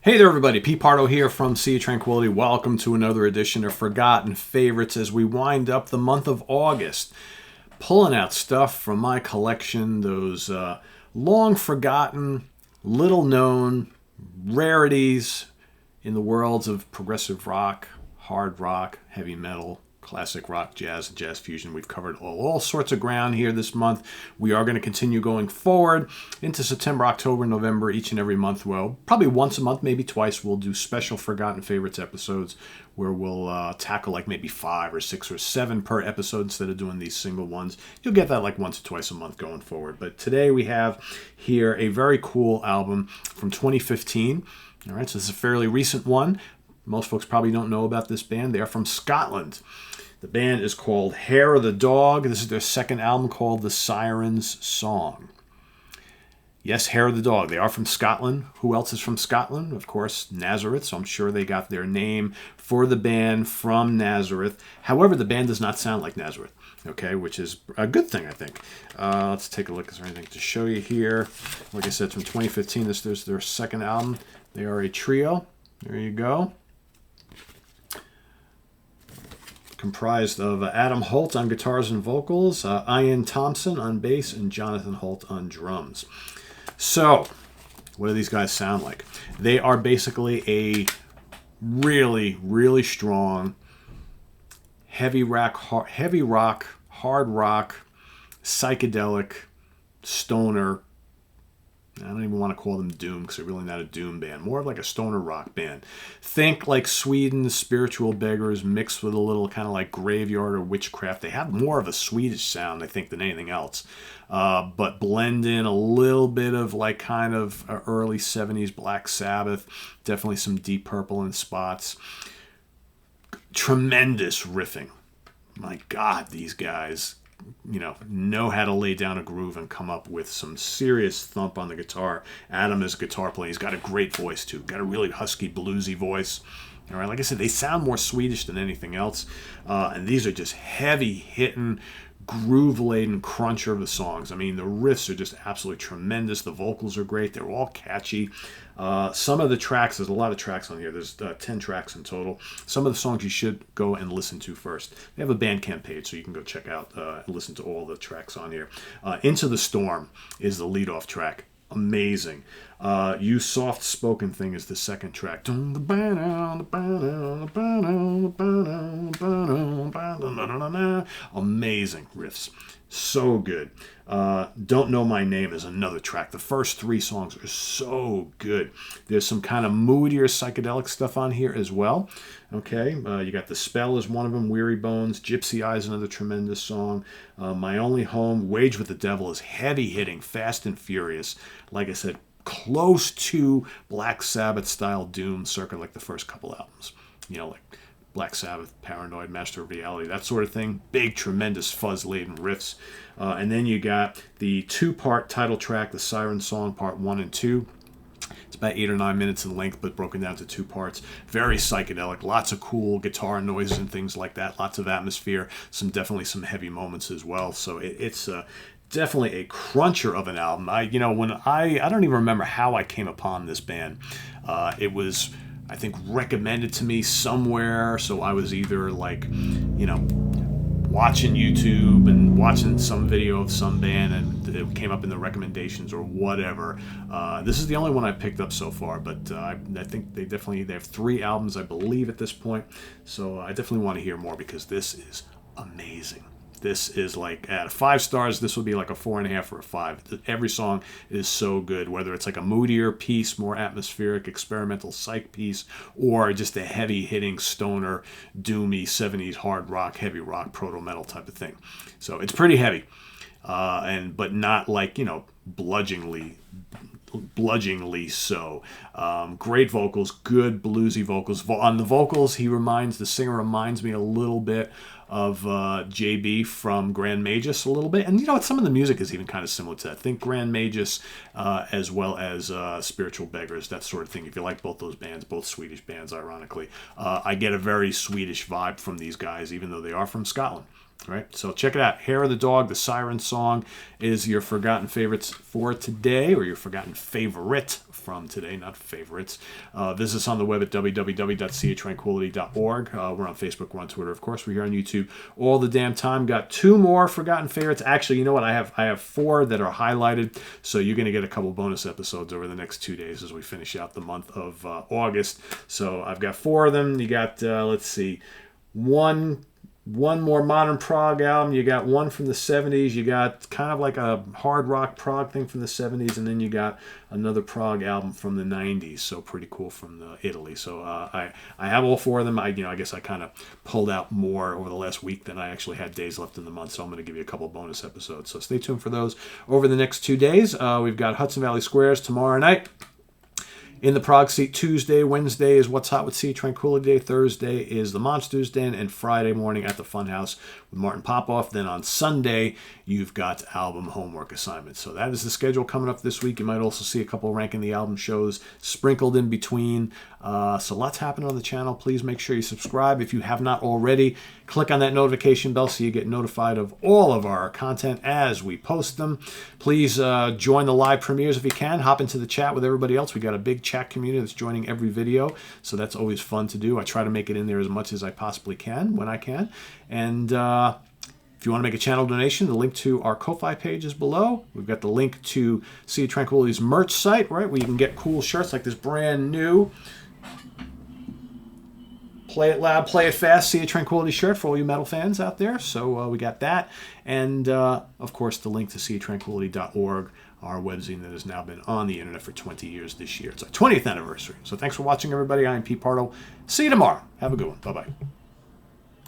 Hey there everybody, Pete Pardo here from Sea of Tranquility. Welcome to another edition of Forgotten Favorites as we wind up the month of August. Pulling out stuff from my collection, those long forgotten, little known rarities in the worlds of progressive rock, hard rock, heavy metal, classic rock, jazz, and jazz fusion. We've covered all sorts of ground here this month. We are going to continue going forward into September, October, November, each and every month. Well, probably once a month, maybe twice, we'll do special Forgotten Favorites episodes where we'll tackle like maybe 5 or 6 or 7 per episode instead of doing these single ones. You'll get that like once or twice a month going forward. But today we have here a very cool album from 2015. All right, so this is a fairly recent one. Most folks probably don't know about this band. They are from Scotland. The band is called Hair of the Dog. This is their second album called The Siren's Song. Yes, Hair of the Dog. They are from Scotland. Who else is from Scotland? Of course, Nazareth. So I'm sure they got their name for the band from Nazareth. However, the band does not sound like Nazareth, okay, which is a good thing, I think. Let's take a look. Is there anything to show you here? Like I said, it's from 2015. This is their second album. They are a trio. There you go. Comprised of Adam Holt on guitars and vocals, Ian Thompson on bass, and Jonathan Holt on drums. So, what do these guys sound like? They are basically a really, really strong heavy rock, hard rock, psychedelic, stoner. I don't even want to call them doom because they're really not a doom band. More of like a stoner rock band. Think like Sweden's Spiritual Beggars mixed with a little kind of like Graveyard or Witchcraft. They have more of a Swedish sound, I think, than anything else. But blend in a little bit of like kind of early 70s Black Sabbath. Definitely some Deep Purple in spots. Tremendous riffing. My God, these guys know how to lay down a groove and come up with some serious thump on the guitar. Adam is a guitar player. He's got a great voice, too. Got a really husky, bluesy voice. All right, like I said, they sound more Swedish than anything else. And these are just heavy-hitting, groove-laden cruncher of the songs. I mean, the riffs are just absolutely tremendous. The vocals are great. They're all catchy. Some of the tracks, there's a lot of tracks on here. There's 10 tracks in total. Some of the songs you should go and listen to first. They have a Bandcamp page, so you can go check out and listen to all the tracks on here. Into the Storm is the lead-off track. Amazing. You Soft Spoken Thing is the second track. Amazing riffs. So good. Don't Know My Name is another track. The first 3 songs are so good. There's some kind of moodier psychedelic stuff on here as well. Okay, you got The Spell is one of them. Weary Bones. Gypsy Eyes, another tremendous song. My Only Home. Wage with the Devil is heavy hitting, fast and furious. Like I said, close to Black Sabbath style doom circa like the first couple albums. Like Black Sabbath, Paranoid, Master of Reality, that sort of thing. Big, tremendous, fuzz-laden riffs. And then you got the 2-part title track, The Siren Song, Part 1 and 2. It's about 8 or 9 minutes in length, but broken down to 2 parts. Very psychedelic, lots of cool guitar noises and things like that. Lots of atmosphere, definitely some heavy moments as well. So it's definitely a cruncher of an album. I don't even remember how I came upon this band. It was, I think, recommended to me somewhere. So I was either like, watching YouTube and watching some video of some band and it came up in the recommendations or whatever. This is the only one I picked up so far, but I think they have 3 albums, I believe, at this point. So I definitely want to hear more because this is amazing. This is like, at 5 stars, this would be like a 4.5 or a 5. Every song is so good, whether it's like a moodier piece, more atmospheric, experimental psych piece, or just a heavy-hitting, stoner, doomy, 70s hard rock, heavy rock, proto-metal type of thing. So it's pretty heavy, but not like, bludgeoningly so. Great vocals, good bluesy vocals. On the vocals, the singer reminds me a little bit of JB from Grand Magus a little bit. And some of the music is even kind of similar to that. Think Grand Magus as well as Spiritual Beggars, that sort of thing. If you like both those bands, both Swedish bands, ironically. I get a very Swedish vibe from these guys, even though they are from Scotland. All right, so check it out. Hair of the Dog, the Siren song, is your forgotten favorites for today, or your forgotten favorite from today, not favorites. Visit us on the web at www.seatranquility.org. We're on Facebook, we're on Twitter, of course. We're here on YouTube all the damn time. Got 2 more forgotten favorites. Actually, you know what? I have 4 that are highlighted, so you're going to get a couple bonus episodes over the next 2 days as we finish out the month of August. So I've got 4 of them. You got, let's see, one more modern prog album. You got one from the 70s. You got kind of like a hard rock prog thing from the 70s, and then you got another prog album from the 90s. So pretty cool from Italy. So I have all 4 of them. I guess I kind of pulled out more over the last week than I actually had days left in the month. So I'm going to give you a couple bonus episodes. So stay tuned for those over the next 2 days. We've got Hudson Valley Squares tomorrow night. In the Prague Seat Tuesday, Wednesday is What's Hot with Sea Tranquility Day. Thursday is the Monsters Den, and Friday morning at the Funhouse with Martin Popoff. Then on Sunday, you've got album homework assignments. So that is the schedule coming up this week. You might also see a couple Ranking the Album shows sprinkled in between. So lots happening on the channel. Please make sure you subscribe if you have not already. Click on that notification bell so you get notified of all of our content as we post them. Please join the live premieres if you can. Hop into the chat with everybody else. We got a big chat community that's joining every video, so that's always fun to do. I try to make it in there as much as I possibly can when I can. And if you want to make a channel donation, the link to our Ko-Fi page is below. We've got the link to Sea Tranquility's merch site, right, where you can get cool shirts like this brand new Play It Loud, Play It Fast, Sea Tranquility shirt for all you metal fans out there. So we got that. And, of course, the link to seatranquility.org, our webzine that has now been on the internet for 20 years this year. It's our 20th anniversary. So thanks for watching, everybody. I'm Pete Pardo. See you tomorrow. Have a good one. Bye-bye.